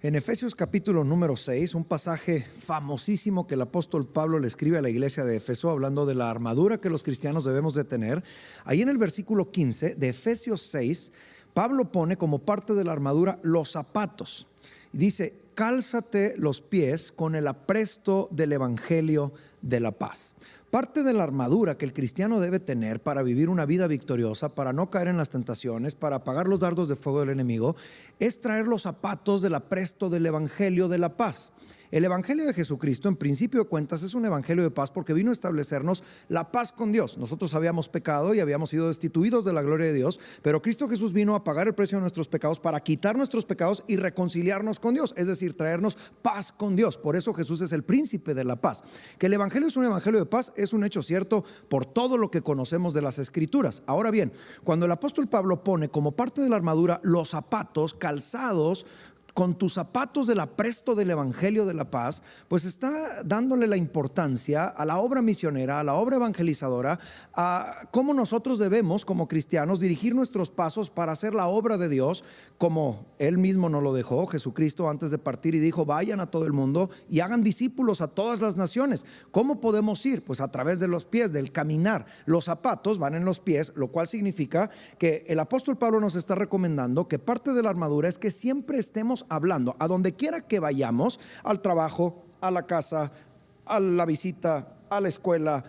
En Efesios capítulo número 6, un pasaje famosísimo que el apóstol Pablo le escribe a la iglesia de Éfeso, hablando de la armadura que los cristianos debemos de tener. Ahí en el versículo 15 de Efesios 6, Pablo pone como parte de la armadura los zapatos. Y dice: cálzate los pies con el apresto del evangelio de la paz. Parte de la armadura que el cristiano debe tener para vivir una vida victoriosa, para no caer en las tentaciones, para apagar los dardos de fuego del enemigo, es traer los zapatos del apresto del evangelio de la paz. El evangelio de Jesucristo, en principio de cuentas, es un evangelio de paz porque vino a establecernos la paz con Dios. Nosotros habíamos pecado y habíamos sido destituidos de la gloria de Dios, pero Cristo Jesús vino a pagar el precio de nuestros pecados para quitar nuestros pecados y reconciliarnos con Dios, es decir, traernos paz con Dios. Por eso Jesús es el príncipe de la paz. Que el evangelio es un evangelio de paz es un hecho cierto por todo lo que conocemos de las Escrituras. Ahora bien, cuando el apóstol Pablo pone como parte de la armadura los zapatos calzados con tus zapatos del apresto del evangelio de la paz, pues está dándole la importancia a la obra misionera, a la obra evangelizadora, a cómo nosotros debemos como cristianos dirigir nuestros pasos para hacer la obra de Dios, como Él mismo nos lo dejó, Jesucristo, antes de partir, y dijo: vayan a todo el mundo y hagan discípulos a todas las naciones. ¿Cómo podemos ir? Pues a través de los pies, del caminar. Los zapatos van en los pies, lo cual significa que el apóstol Pablo nos está recomendando que parte de la armadura es que siempre estemos hablando, a donde quiera que vayamos, al trabajo, a la casa, a la visita, a la escuela,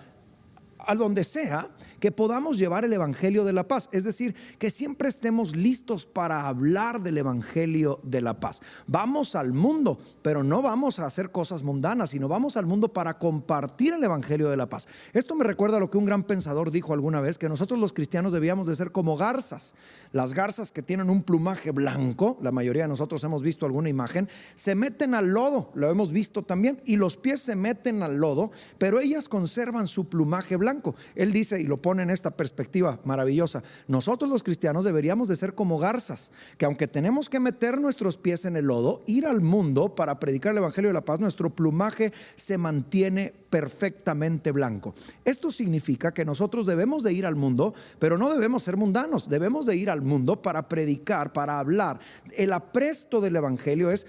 a donde sea, que podamos llevar el evangelio de la paz. Es decir, que siempre estemos listos para hablar del evangelio de la paz. Vamos al mundo, pero no vamos a hacer cosas mundanas, sino vamos al mundo para compartir el evangelio de la paz. Esto me recuerda a lo que un gran pensador dijo alguna vez, que nosotros los cristianos debíamos de ser como garzas. Las garzas que tienen un plumaje blanco, la mayoría de nosotros hemos visto alguna imagen, se meten al lodo, lo hemos visto también, y los pies se meten al lodo, pero ellas conservan su plumaje blanco. Él dice, y lo pone en esta perspectiva maravillosa: nosotros los cristianos deberíamos de ser como garzas, que aunque tenemos que meter nuestros pies en el lodo, ir al mundo para predicar el evangelio de la paz, nuestro plumaje se mantiene perfectamente blanco. Esto significa que nosotros debemos de ir al mundo, pero no debemos ser mundanos. Debemos de ir al mundo para predicar, para hablar. El apresto del evangelio es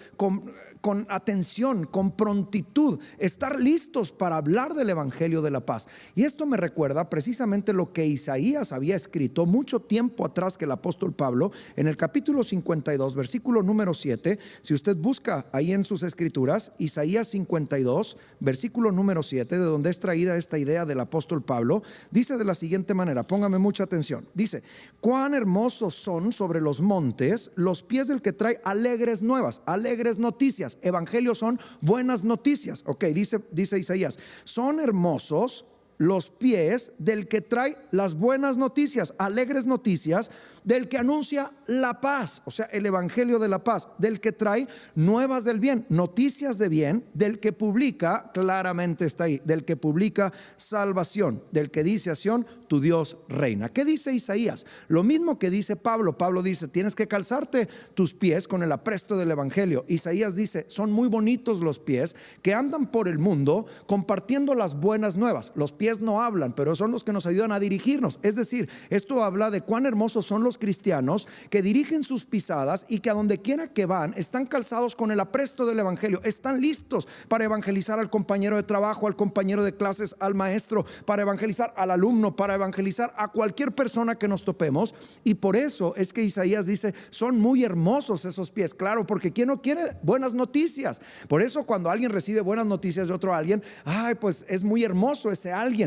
con atención, con prontitud, estar listos para hablar del evangelio de la paz. Y esto me recuerda precisamente lo que Isaías había escrito mucho tiempo atrás, que el apóstol Pablo, en el capítulo 52, versículo número 7, si usted busca ahí en sus escrituras, Isaías 52, versículo número 7, de donde es traída esta idea del apóstol Pablo, dice de la siguiente manera, póngame mucha atención, dice: cuán hermosos son sobre los montes los pies del que trae alegres nuevas, alegres noticias. Evangelios son buenas noticias. Ok, dice Isaías: son hermosos los pies del que trae las buenas noticias, alegres noticias, del que anuncia la paz, o sea, el evangelio de la paz, del que trae nuevas del bien, noticias de bien, del que publica, claramente está ahí, del que publica salvación, del que dice a Sión: tu Dios reina. ¿Qué dice Isaías? Lo mismo que dice Pablo. Pablo dice: tienes que calzarte tus pies con el apresto del evangelio. Isaías dice: son muy bonitos los pies que andan por el mundo compartiendo las buenas nuevas. Los pies no hablan, pero son los que nos ayudan a dirigirnos. Es decir, esto habla de cuán hermosos son los cristianos que dirigen sus pisadas y que a donde quiera que van están calzados con el apresto del evangelio, están listos para evangelizar al compañero de trabajo, al compañero de clases, al maestro, para evangelizar al alumno, para evangelizar a cualquier persona que nos topemos. Y por eso es que Isaías dice: son muy hermosos esos pies. Claro, porque ¿quién no quiere buenas noticias? Por eso cuando alguien recibe buenas noticias de otro alguien, ay, pues es muy hermoso ese alguien.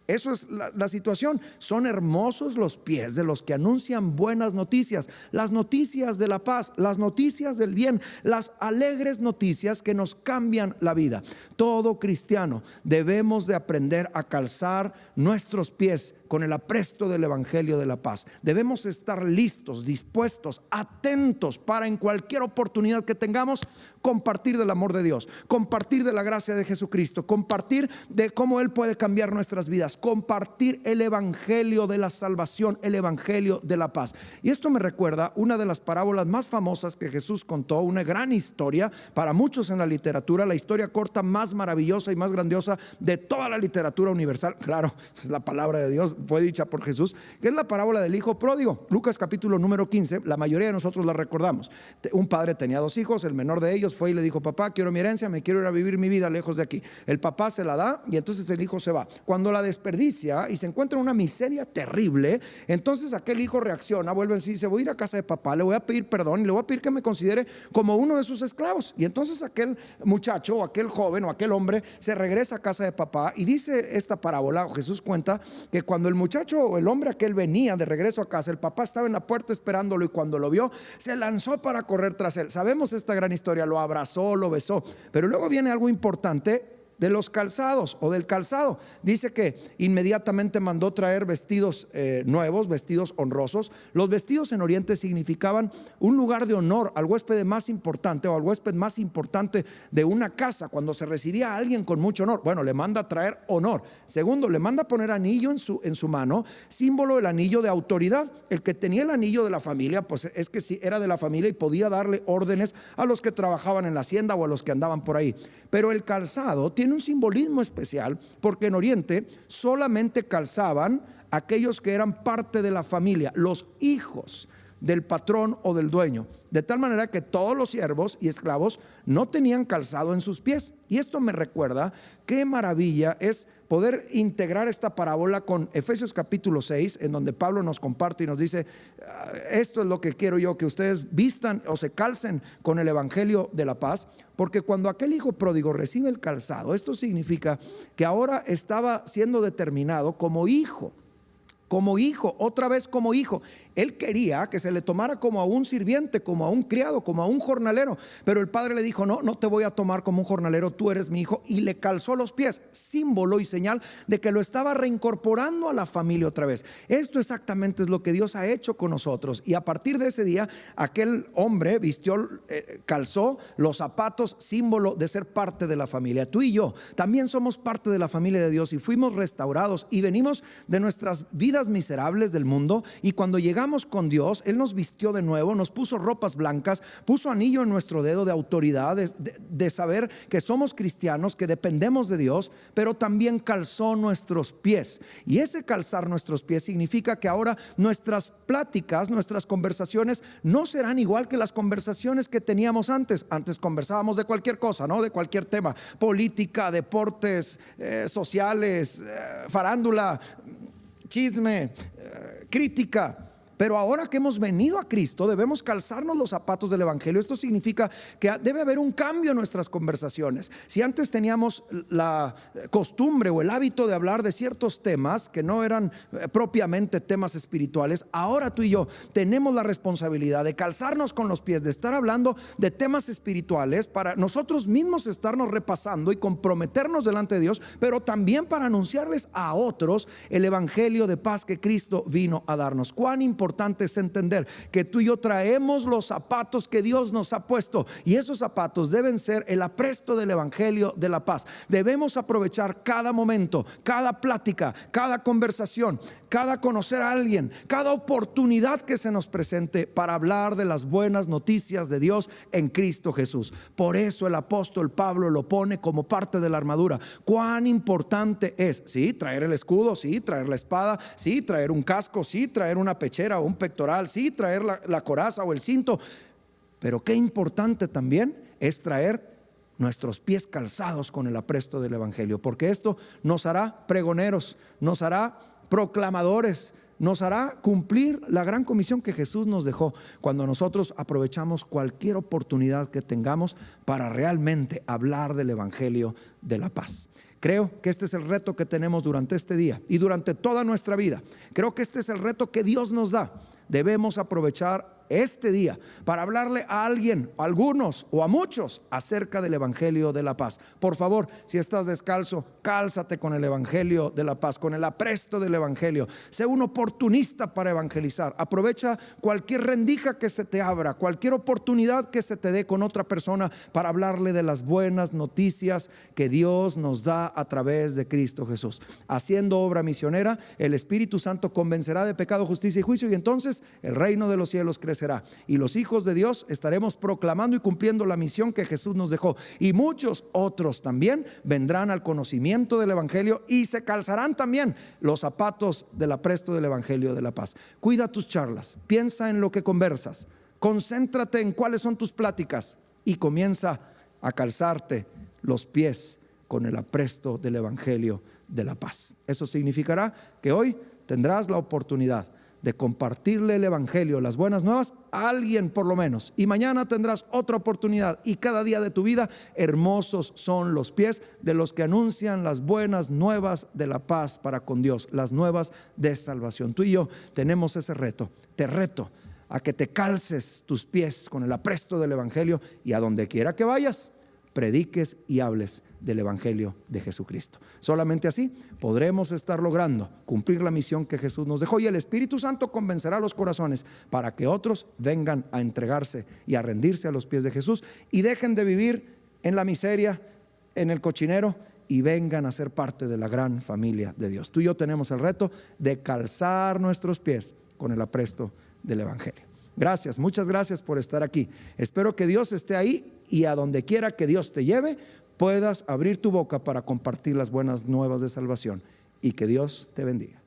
Eso es la situación. Son hermosos los pies de los que anuncian buenas noticias, las noticias de la paz, las noticias del bien, las alegres noticias que nos cambian la vida. Todo cristiano debemos de aprender a calzar nuestros pies con el apresto del evangelio de la paz. Debemos estar listos, dispuestos, atentos para en cualquier oportunidad que tengamos compartir del amor de Dios, compartir de la gracia de Jesucristo, compartir de cómo Él puede cambiar nuestras vidas. maneras, compartir el evangelio de la salvación, el evangelio de la paz. Y esto me recuerda una de las parábolas más famosas que Jesús contó, una gran historia para muchos en la literatura, la historia corta más maravillosa y más grandiosa de toda la literatura universal. Claro, es la palabra de Dios, fue dicha por Jesús, que es la parábola del hijo pródigo. Lucas capítulo número 15, la mayoría de nosotros la recordamos. Un padre tenía 2 hijos, el menor de ellos fue y le dijo: papá, quiero mi herencia, me quiero ir a vivir mi vida lejos de aquí. El papá se la da y entonces el hijo se va. Cuando la desperdicia y se encuentra en una miseria terrible, entonces aquel hijo reacciona, vuelve a decir: se voy a ir a casa de papá, le voy a pedir perdón y le voy a pedir que me considere como uno de sus esclavos. Y entonces aquel muchacho o aquel joven o aquel hombre se regresa a casa de papá, y dice esta parábola, Jesús cuenta que cuando el muchacho o el hombre aquel venía de regreso a casa, el papá estaba en la puerta esperándolo, y cuando lo vio se lanzó para correr tras él. Sabemos esta gran historia, lo abrazó, lo besó, pero luego viene algo importante de los calzados o del calzado. Dice que inmediatamente mandó traer vestidos nuevos, vestidos honrosos. Los vestidos en Oriente significaban un lugar de honor al huésped más importante, o al huésped más importante de una casa. Cuando se recibía a alguien con mucho honor, bueno, le manda a traer honor. Segundo, le manda a poner anillo en su mano, símbolo del anillo de autoridad. El que tenía el anillo de la familia, pues es que sí, era de la familia y podía darle órdenes a los que trabajaban en la hacienda o a los que andaban por ahí. Pero el calzado tiene un simbolismo especial, porque en Oriente solamente calzaban aquellos que eran parte de la familia, los hijos del patrón o del dueño, de tal manera que todos los siervos y esclavos no tenían calzado en sus pies. Y esto me recuerda qué maravilla es poder integrar esta parábola con Efesios capítulo 6, en donde Pablo nos comparte y nos dice: esto es lo que quiero yo, que ustedes vistan o se calcen con el evangelio de la paz. Porque cuando aquel hijo pródigo recibe el calzado, esto significa que ahora estaba siendo determinado como hijo, otra vez como hijo. Él quería que se le tomara como a un sirviente, como a un criado, como a un jornalero, pero el padre le dijo: no, no te voy a tomar como un jornalero, tú eres mi hijo. Y le calzó los pies, símbolo y señal de que lo estaba reincorporando a la familia otra vez. Esto exactamente es lo que Dios ha hecho con nosotros. Y a partir de ese día, aquel hombre calzó los zapatos, símbolo de ser parte de la familia. Tú y yo también somos parte de la familia de Dios, y fuimos restaurados y venimos de nuestras vidas miserables del mundo, y cuando llegamos con Dios, Él nos vistió de nuevo, nos puso ropas blancas, puso anillo en nuestro dedo de autoridad, de saber que somos cristianos, que dependemos de Dios, pero también calzó nuestros pies. Y ese calzar nuestros pies significa que ahora nuestras pláticas, nuestras conversaciones no serán igual que las conversaciones que teníamos antes. Antes conversábamos de cualquier cosa, ¿no? De cualquier tema: política, deportes, sociales, farándula, chisme, crítica. Pero ahora que hemos venido a Cristo, debemos calzarnos los zapatos del evangelio. Esto significa que debe haber un cambio en nuestras conversaciones. Si antes teníamos la costumbre o el hábito de hablar de ciertos temas que no eran propiamente temas espirituales, ahora tú y yo tenemos la responsabilidad de calzarnos con los pies, de estar hablando de temas espirituales, para nosotros mismos estarnos repasando y comprometernos delante de Dios, pero también para anunciarles a otros el evangelio de paz que Cristo vino a darnos. Cuán importante es entender que tú y yo traemos los zapatos que Dios nos ha puesto, y esos zapatos deben ser el apresto del evangelio de la paz. Debemos aprovechar cada momento, cada plática, cada conversación, cada conocer a alguien, cada oportunidad que se nos presente para hablar de las buenas noticias de Dios en Cristo Jesús. Por eso el apóstol Pablo lo pone como parte de la armadura. Cuán importante es, sí, traer el escudo, sí, traer la espada, sí, traer un casco, sí, traer una pechera o un pectoral, sí, traer la coraza o el cinto, pero qué importante también es traer nuestros pies calzados con el apresto del evangelio, porque esto nos hará pregoneros, nos hará proclamadores, nos hará cumplir la gran comisión que Jesús nos dejó, cuando nosotros aprovechamos cualquier oportunidad que tengamos para realmente hablar del evangelio de la paz. Creo que este es el reto que tenemos durante este día y durante toda nuestra vida. Creo que este es el reto que Dios nos da. Debemos aprovechar este día para hablarle a alguien, a algunos o a muchos acerca del evangelio de la paz. Por favor, si estás descalzo, cálzate con el evangelio de la paz, con el apresto del evangelio. Sé un oportunista para evangelizar. Aprovecha cualquier rendija que se te abra, cualquier oportunidad que se te dé con otra persona para hablarle de las buenas noticias que Dios nos da a través de Cristo Jesús. Haciendo obra misionera, el Espíritu Santo convencerá de pecado, justicia y juicio, y entonces el reino de los cielos crecerá, y los hijos de Dios estaremos proclamando y cumpliendo la misión que Jesús nos dejó, y muchos otros también vendrán al conocimiento del evangelio y se calzarán también los zapatos del apresto del evangelio de la paz. Cuida tus charlas, piensa en lo que conversas, concéntrate en cuáles son tus pláticas y comienza a calzarte los pies con el apresto del evangelio de la paz. Eso significará que hoy tendrás la oportunidad de compartirle el evangelio, las buenas nuevas, a alguien por lo menos, y mañana tendrás otra oportunidad, y cada día de tu vida hermosos son los pies de los que anuncian las buenas nuevas de la paz para con Dios, las nuevas de salvación. Tú y yo tenemos ese reto. Te reto a que te calces tus pies con el apresto del evangelio, y a donde quiera que vayas, prediques y hables del evangelio de Jesucristo. Solamente así podremos estar logrando cumplir la misión que Jesús nos dejó, y el Espíritu Santo convencerá los corazones para que otros vengan a entregarse y a rendirse a los pies de Jesús y dejen de vivir en la miseria, en el cochinero, y vengan a ser parte de la gran familia de Dios. Tú y yo tenemos el reto de calzar nuestros pies con el apresto del evangelio. Gracias, muchas gracias por estar aquí. Espero que Dios esté ahí, y a donde quiera que Dios te lleve, puedas abrir tu boca para compartir las buenas nuevas de salvación, y que Dios te bendiga.